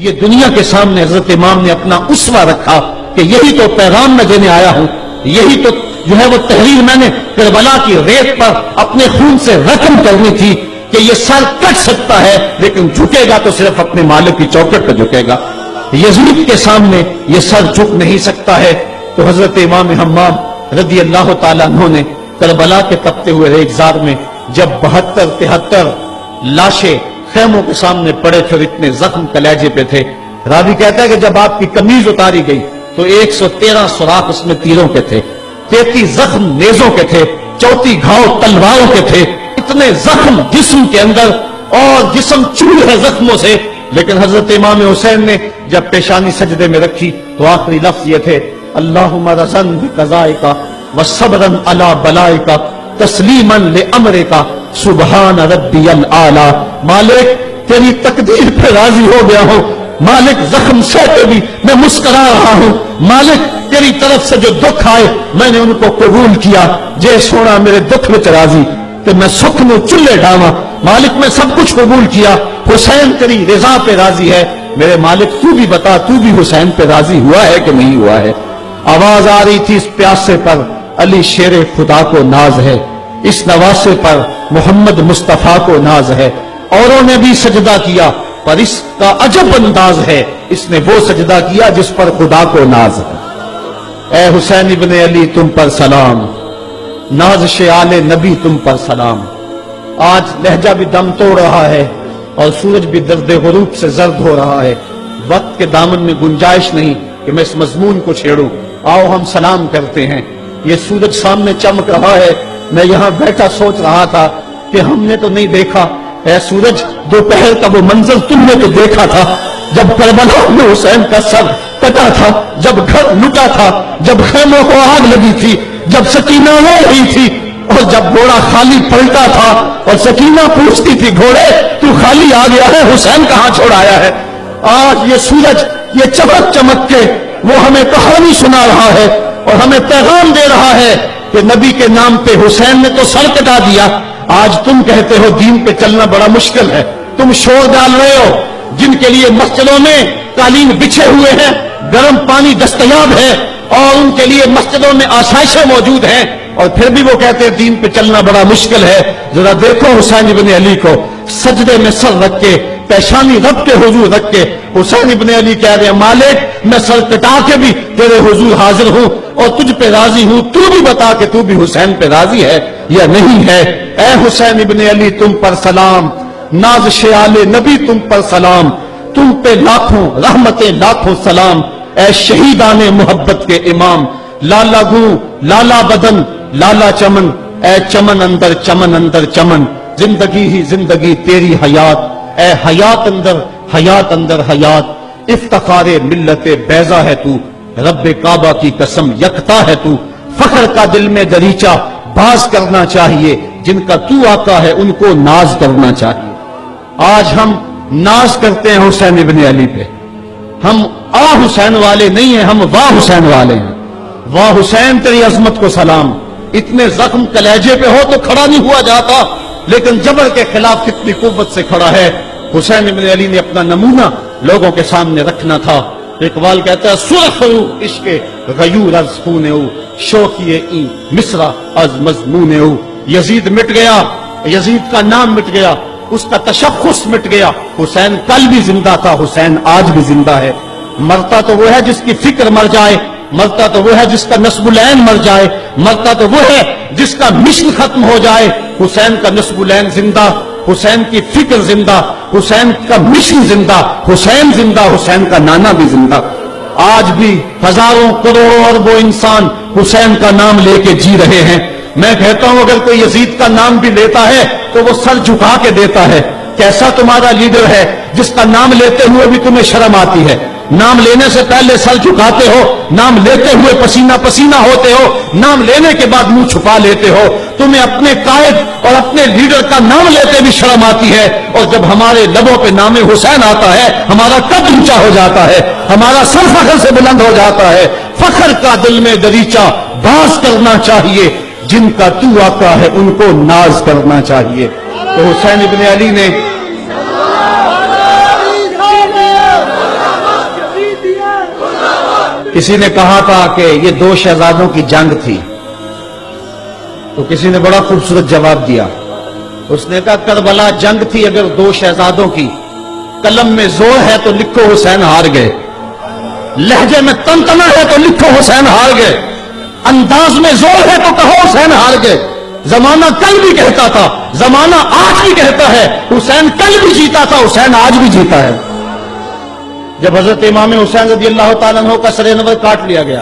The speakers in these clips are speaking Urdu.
یہ دنیا کے سامنے حضرت امام نے اپنا اسوہ رکھا کہ یہی تو پیغام میں دینے آیا ہوں، یہی تو جو ہے وہ تحریر میں نے کربلا کی ریت پر اپنے خون سے رقم کرنی تھی کہ یہ سر کٹ سکتا ہے لیکن جھکے گا تو صرف اپنے مالک کی چوکٹ پہ جھکے گا، یزید کے سامنے یہ سر جھک نہیں سکتا ہے۔ تو حضرت امام حمام رضی اللہ تعالیٰ عنہ نے کربلا کے تپتے ہوئے ریگزار میں جب 72-73 لاشیں خیموں کے سامنے پڑے تھے، اتنے زخم کلیجے پہ تھے، راوی کہتا ہے کہ جب آپ کی قمیض اتاری گئی تو 113 سوراخ اس میں تیروں کے تھے، 33 زخم نیزوں کے تھے، 34 گھاؤ تلواروں کے تھے، اتنے زخم جسم کے اندر اور جسم چور ہے زخموں سے۔ لیکن حضرت امام حسین نے جب پیشانی سجدے میں رکھی تو آخری لفظ یہ تھے، اللہم رضن بقضائک وصبرن علی بلائک تسلیما لامرک سبحان ربی الاعلی۔ مالک تیری تقدیر پہ راضی ہو گیا ہوں، مالک زخم سہتے بھی میں مسکرا رہا ہوں، مالک تیری طرف سے جو دکھ آئے میں نے ان کو قبول کیا، جے سونا میرے دکھ وچ راضی کہ میں سکھ نو چلے ڈاواں، مالک میں سب کچھ قبول کیا، حسین تیری رضا پہ راضی ہے، میرے مالک تو بھی بتا تو بھی حسین پہ راضی ہوا ہے کہ نہیں ہوا ہے۔ آواز آ رہی تھی اس پیاسے پر علی شیر خدا کو ناز ہے، اس نواسے پر محمد مصطفیٰ کو ناز ہے، اوروں نے بھی سجدہ کیا پر اس کا عجب انداز ہے، اس نے وہ سجدہ کیا جس پر خدا کو ناز ہے۔ اے حسین ابن علی تم پر سلام، نازش آل نبی تم پر سلام۔ آج لہجہ بھی دم توڑ رہا ہے اور سورج بھی درد غروب سے زرد ہو رہا ہے، وقت کے دامن میں گنجائش نہیں کہ میں اس مضمون کو چھیڑوں، آؤ ہم سلام کرتے ہیں۔ یہ سورج سامنے چمک رہا ہے، میں یہاں بیٹھا سوچ رہا تھا کہ ہم نے تو نہیں دیکھا، اے سورج دوپہر کا وہ منظر تم نے تو دیکھا تھا جب کربلا میں حسین کا سر کٹا تھا، جب گھر لٹا تھا، جب خیموں کو آگ لگی تھی، جب سکینہ رو رہی تھی اور جب گھوڑا خالی پلٹا تھا اور سکینہ پوچھتی تھی گھوڑے تو خالی آ گیا ہے، حسین کہاں چھوڑ آیا ہے۔ آج یہ سورج یہ چمک چمک کے وہ ہمیں کہانی سنا رہا ہے اور ہمیں پیغام دے رہا ہے کہ نبی کے نام پہ حسین نے تو سر کٹا دیا، آج تم کہتے ہو دین پہ چلنا بڑا مشکل ہے، تم شور ڈال رہے ہو، جن کے لیے مسجدوں میں قالین بچھے ہوئے ہیں، گرم پانی دستیاب ہے اور ان کے لیے مسجدوں میں آسائشیں موجود ہیں، اور پھر بھی وہ کہتے ہیں دین پہ چلنا بڑا مشکل ہے۔ ذرا دیکھو حسین ابن علی کو سجدے میں سر رکھ کے، پیشانی رب کے حضور رکھ کے حسین ابن علی کہہ رہے ہیں مالک میں سر کٹا کے بھی تیرے حضور حاضر ہوں اور تجھ پہ راضی ہوں، تو بھی بتا کہ تو بھی حسین پہ راضی ہے یا نہیں ہے۔ اے حسین ابن علی تم پر سلام، نازش آل نبی تم پر سلام، تم پہ لاکھوں رحمتیں لاکھوں سلام، اے شہیدان محبت کے امام، لالا گوں لالا بدن لالا چمن، اے چمن اندر چمن اندر چمن، زندگی ہی زندگی تیری حیات، اے حیات اندر حیات، افتخار ملت بیضا ہے تو، رب کعبہ کی قسم یکتا ہے تو، فخر کا دل میں دریچہ باز کرنا چاہیے، جن کا تو آقا ہے ان کو ناز کرنا چاہیے۔ آج ہم ناز کرتے ہیں حسین ابن علی پہ، ہم آ حسین والے نہیں ہیں، ہم واہ حسین والے ہیں۔ واہ حسین تیری عظمت کو سلام، اتنے زخم کلیجے پہ ہو تو کھڑا نہیں ہوا جاتا، لیکن جبر کے خلاف کتنی قوت سے کھڑا ہے۔ حسین ابن علی نے اپنا نمونہ لوگوں کے سامنے رکھنا تھا۔ اقبال کہتا ہے سرخ رو عشق غیور از خون او، شوقی این مصرع از مضمون او۔ یزید مٹ گیا، یزید کا نام مٹ گیا، اس کا تشخص مٹ گیا، حسین کل بھی زندہ تھا، حسین آج بھی زندہ ہے۔ مرتا تو وہ ہے جس کی فکر مر جائے، مرتا تو وہ ہے جس کا نسب العین مر جائے، مرتا تو وہ ہے جس کا مشن ختم ہو جائے۔ حسین کا نسب العین زندہ، حسین کی فکر زندہ، حسین کا مشن زندہ، حسین زندہ، حسین کا نانا بھی زندہ۔ آج بھی ہزاروں کروڑوں اربوں انسان حسین کا نام لے کے جی رہے ہیں۔ میں کہتا ہوں اگر کوئی یزید کا نام بھی لیتا ہے تو وہ سر جھکا کے دیتا ہے۔ کیسا تمہارا لیڈر ہے جس کا نام لیتے ہوئے بھی تمہیں شرم آتی ہے؟ نام لینے سے پہلے سر جھکاتے ہو، نام لیتے ہوئے پسینہ پسینہ ہوتے ہو، نام لینے کے بعد منہ چھپا لیتے ہو۔ تمہیں اپنے قائد اور اپنے لیڈر کا نام لیتے بھی شرم آتی ہے، اور جب ہمارے لبوں پہ نام حسین آتا ہے ہمارا قد اونچا ہو جاتا ہے، ہمارا سر فخر سے بلند ہو جاتا ہے۔ فخر کا دل میں دریچہ باز کرنا چاہیے، جن کا تو آقا ہے ان کو ناز کرنا چاہیے۔ تو حسین ابن علی نے کسی نے کہا تھا کہ یہ دو شہزادوں کی جنگ تھی، تو کسی نے بڑا خوبصورت جواب دیا. اس نے کہا کربلا جنگ تھی اگر دو شہزادوں کی، قلم میں زور ہے تو لکھو حسین ہار گئے، لہجے میں تنتنا ہے تو لکھو حسین ہار گئے، انداز میں زور ہے تو کہو حسین ہار گئے. زمانہ کل بھی کہتا تھا، زمانہ آج بھی کہتا ہے، حسین کل بھی جیتا تھا، حسین آج بھی جیتا ہے. جب حضرت امام حسین رضی اللہ تعالیٰ عنہ کا سر انور کاٹ لیا گیا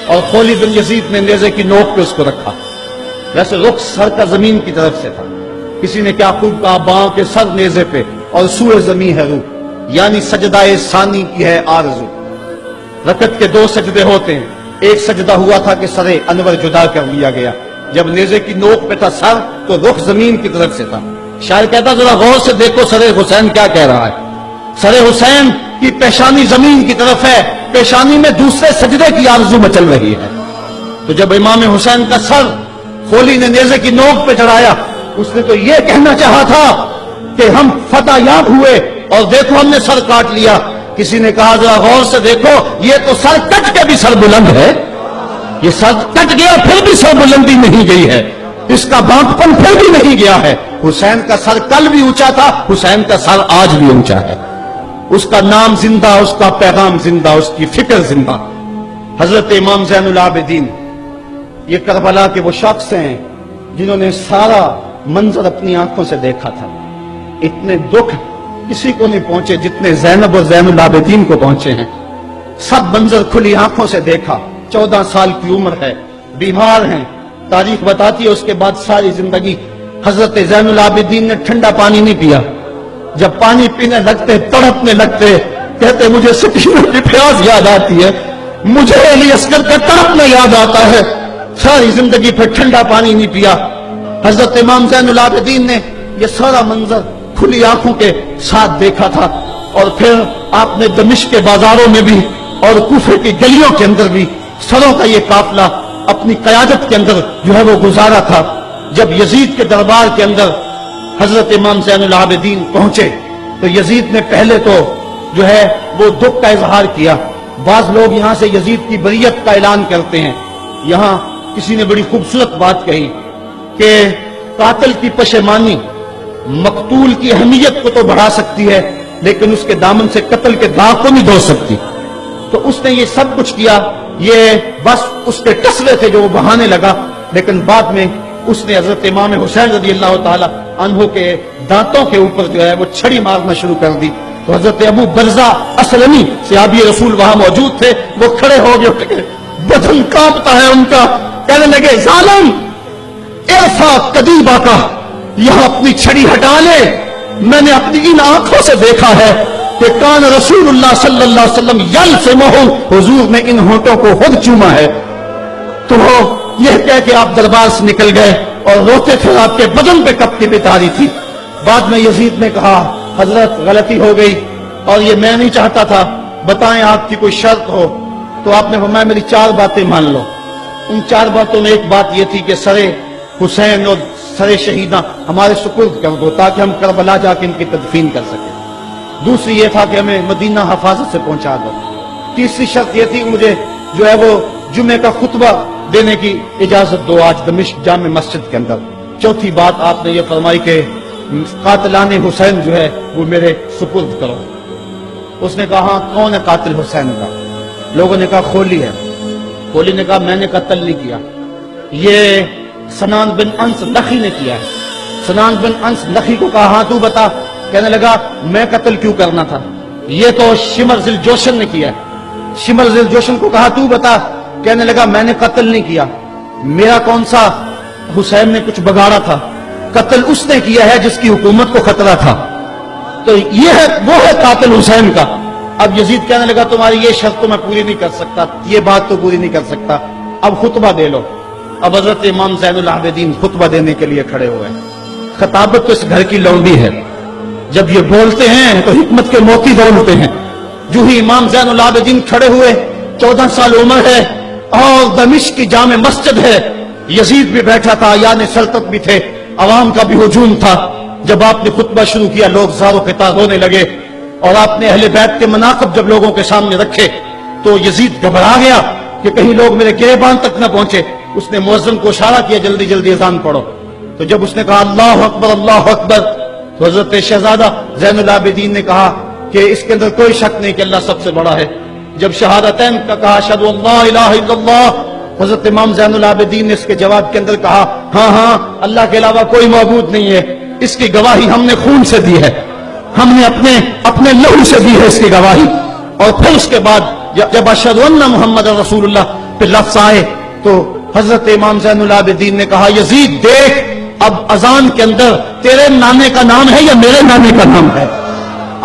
اور خولی بن یزید نے نیزے کی نوک پہ اس کو رکھا، ویسے رخ سر کا زمین کی طرف سے تھا، کسی نے کیا خوب کہا باؤں کے سر نیزے پہ اور سوئے زمین ہے روح، یعنی سجدہ ثانی کی ہے آرزو. رکعت کے دو سجدے ہوتے ہیں، ایک سجدہ ہوا تھا کہ سر انور جدا کر لیا گیا، جب نیزے کی نوک پہ تھا سر تو رخ زمین کی طرف سے تھا. شاعر کہتا ذرا غور سے دیکھو سر حسین کیا کہہ رہا ہے. سر حسین کی پیشانی زمین کی طرف ہے، پیشانی میں دوسرے سجدے کی آرزو مچل رہی ہے. تو جب امام حسین کا سر خولی نے نیزے کی نوک پہ چڑھایا، اس نے تو یہ کہنا چاہا تھا کہ ہم فتح یاب ہوئے اور دیکھو ہم نے سر کاٹ لیا. کسی نے کہا ذرا غور سے دیکھو یہ تو سر کٹ کے بھی سر بلند ہے، یہ سر کٹ گیا پھر بھی سر بلندی نہیں گئی ہے، اس کا بانکپن پھر بھی نہیں گیا ہے. حسین کا سر کل بھی اونچا تھا، حسین کا سر آج بھی اونچا ہے. اس کا نام زندہ، اس کا پیغام زندہ، اس کی فکر زندہ. حضرت امام زین العابدین یہ کربلا کے وہ شخص ہیں جنہوں نے سارا منظر اپنی آنکھوں سے دیکھا تھا. اتنے دکھ کسی کو نہیں پہنچے جتنے زینب اور زین العابدین کو پہنچے ہیں. سب منظر کھلی آنکھوں سے دیکھا. 14 سال کی عمر ہے، بیمار ہیں، تاریخ بتاتی ہے اس کے بعد ساری زندگی حضرت زین العابدین نے ٹھنڈا پانی نہیں پیا. جب پانی پینے لگتے تڑپنے لگتے، کہتے مجھے سکینہ کی پیاس یاد آتی ہے، مجھے علی اصغر کا تڑپنا یاد آتا ہے. ساری زندگی پھر ٹھنڈا پانی نہیں پیا. حضرت امام زین العابدین نے یہ سارا منظر کھلی آنکھوں کے ساتھ دیکھا تھا، اور پھر آپ نے دمشق کے بازاروں میں بھی اور کوفے کی گلیوں کے اندر بھی سروں کا یہ قافلہ اپنی قیادت کے اندر جو ہے وہ گزارا تھا. جب یزید کے دربار کے اندر حضرت امام زین العابدین پہنچے تو یزید نے پہلے تو جو ہے وہ دکھ کا اظہار کیا. بعض لوگ یہاں سے یزید کی بریت کا اعلان کرتے ہیں. یہاں کسی نے بڑی خوبصورت بات کہی کہ قاتل کی پشیمانی مقتول کی اہمیت کو تو بڑھا سکتی ہے لیکن اس کے دامن سے قتل کے داغ کو نہیں دھو سکتی. تو اس نے یہ سب کچھ کیا، یہ بس اس کے ٹسلے تھے جو وہ بہانے لگا. لیکن بعد میں اس نے حضرت امام حسین رضی اللہ تعالی عنہ کے دانتوں کے اوپر جو ہے وہ چھڑی مارنا شروع کر دی. تو حضرت ابو برزہ اسلمی صحابی رسول وہاں موجود تھے، وہ کھڑے ہو گئے، اٹھ گئے، بدن کانپتا ہے ان کا. کہنے لگے ظالم ارفع قدیبہ کا، یہاں اپنی چھڑی ہٹا لے. میں نے اپنی ان آنکھوں سے دیکھا ہے کہ کان رسول اللہ صلی اللہ علیہ وسلم یلفمہ، حضور نے ان ہونٹوں کو خود چوما ہے. تو یہ کہہ کہ آپ دربار سے نکل گئے اور روتے تھے، آپ کے بدن پہ کپتی بھی تاری تھی. بعد میں یزید نے کہا حضرت غلطی ہو گئی اور یہ میں نہیں چاہتا تھا، بتائیں آپ کی کوئی شرط ہو. تو آپ نے فرمایا میری 4 باتیں مان لو. ان 4 باتوں میں ایک بات یہ تھی کہ سر حسین اور سر شہیداں ہمارے سپرد کر دو تاکہ ہم کربلا جا کے ان کی تدفین کر سکیں. دوسری یہ تھا کہ ہمیں مدینہ حفاظت سے پہنچا دو. تیسری شرط یہ تھی کہ مجھے جو ہے وہ جمعے کا خطبہ دینے کی اجازت دو آج دمشق جامع مسجد کے اندر. چوتھی بات آپ نے یہ فرمائی کہ قاتلان حسین جو ہے وہ میرے سپرد کرو. اس نے کہا ہاں کون ہے قاتل حسین کا؟ لوگوں نے کہا خولی ہے. خولی نے کہا میں نے قتل نہیں کیا، یہ سنان بن انس نخی نے کیا ہے. سنان بن انس نخی کو کہا ہاں تو بتا. کہنے لگا میں قتل کیوں کرنا تھا، یہ تو شمر ذل جوشن نے کیا ہے. شمر ذل جوشن کو کہا تو بتا. کہنے لگا میں نے قتل نہیں کیا، میرا کون سا حسین نے کچھ بگاڑا تھا، قتل اس نے کیا ہے جس کی حکومت کو خطرہ تھا. تو یہ ہے وہ ہے قاتل حسین کا. اب یزید کہنے لگا تمہاری یہ شرط تو میں پوری نہیں کر سکتا، یہ بات تو پوری نہیں کر سکتا، اب خطبہ دے لو. اب حضرت امام زین العابدین خطبہ دینے کے لیے کھڑے ہوئے. خطابت تو اس گھر کی لونڈی ہے، جب یہ بولتے ہیں تو حکمت کے موتی بولتے ہیں. جو ہی امام زین العابدین کھڑے ہوئے، 14 سال عمر ہے اور دمشق کی جامع مسجد ہے. یزید بھی بیٹھا تھا، یعنی سلطنت بھی تھے، عوام کا بھی ہجوم تھا. جب آپ نے خطبہ شروع کیا لوگ زار و قطار رونے لگے، اور آپ نے اہل بیت کے مناقب جب لوگوں کے سامنے رکھے تو یزید گھبرا گیا کہ کہیں لوگ میرے گریبان تک نہ پہنچے. اس نے مؤذن کو اشارہ کیا جلدی جلدی اذان پڑھو. تو جب اس نے کہا اللہ اکبر اللہ اکبر تو حضرت شہزادہ زین العابدین نے کہا کہ اس کے اندر کوئی شک نہیں کہ اللہ سب سے بڑا ہے. جب شہادتین کا کہا اشہد ان لا الہ الا اللہ, حضرت امام زین العابدین نے اس کے جواب کے اندر کہا ہاں ہاں اللہ کے علاوہ کوئی معبود نہیں ہے, اس کی گواہی ہم نے خون سے دی ہے, ہم نے اپنے لہو سے دی ہے اس کی گواہی. اور پھر اس کے بعد جب اشہد ان محمد رسول اللہ پہ لفظ آئے تو حضرت امام زین العابدین نے کہا یزید دیکھ اب اذان کے اندر تیرے نانے کا نام ہے یا میرے نانے کا نام ہے؟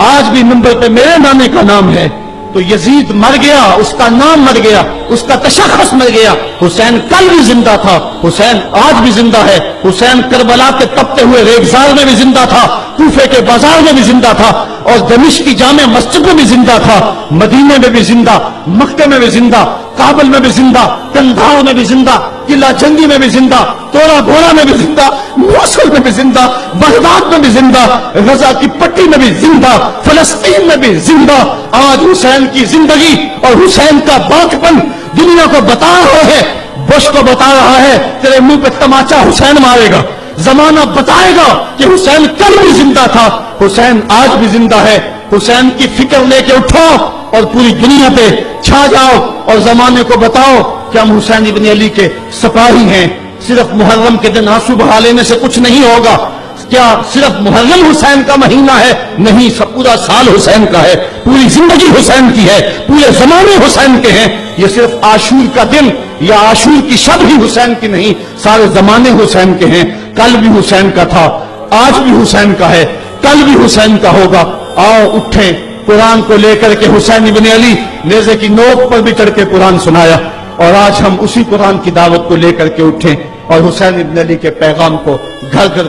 آج بھی منبر پہ میرے نانے کا نام ہے. تو یزید مر گیا, اس کا نام مر گیا, اس کا تشخص مر گیا. حسین کل بھی زندہ تھا, حسین آج بھی زندہ ہے. حسین کربلا کے تپتے ہوئے ریگزار میں بھی زندہ تھا, کوفے کے بازار میں بھی زندہ تھا, اور دمشق کی جامع مسجد میں بھی زندہ تھا, مدینے میں بھی زندہ, مکہ میں بھی زندہ, کابل میں بھی زندہ, کندھار میں بھی زندہ, قلعہ جنگی میں بھی زندہ, تورا بورا میں بھی زندہ, موصل میں بھی زندہ, بغداد میں بھی زندہ, غزہ کی پٹی میں بھی زندہ, فلسطین میں بھی زندہ. آج حسین کی زندگی اور حسین کا باقپن دنیا کو بتا رہا ہے, بش کو بتا رہا ہے تیرے منہ پہ تماچا حسین مارے گا. زمانہ بتائے گا کہ حسین کل بھی زندہ تھا, حسین آج بھی زندہ ہے. حسین کی فکر لے کے اٹھو اور پوری دنیا پہ چھا جاؤ اور زمانے کو بتاؤ کہ ہم حسین ابن علی کے سپاہی ہیں. صرف محرم کے دن آنسو بہا لینے سے کچھ نہیں ہوگا. کیا صرف محرم حسین کا مہینہ ہے؟ نہیں, سب پورا سال حسین کا ہے, پوری زندگی حسین کی ہے, پورے زمانے حسین کے ہیں. یہ صرف عاشور کا دن یا عاشور کی شب ہی حسین کی نہیں, سارے زمانے حسین کے ہیں. کل بھی حسین کا تھا, آج بھی حسین کا ہے, کل بھی حسین کا ہوگا. آؤ اٹھیں, قرآن کو لے کر کے حسین ابن علی نیزے کی نوک پر بھی چڑھ کے قرآن سنایا, اور آج ہم اسی قرآن کی دعوت کو لے کر کے اٹھیں اور حسین ابن علی کے پیغام کو گھر گھر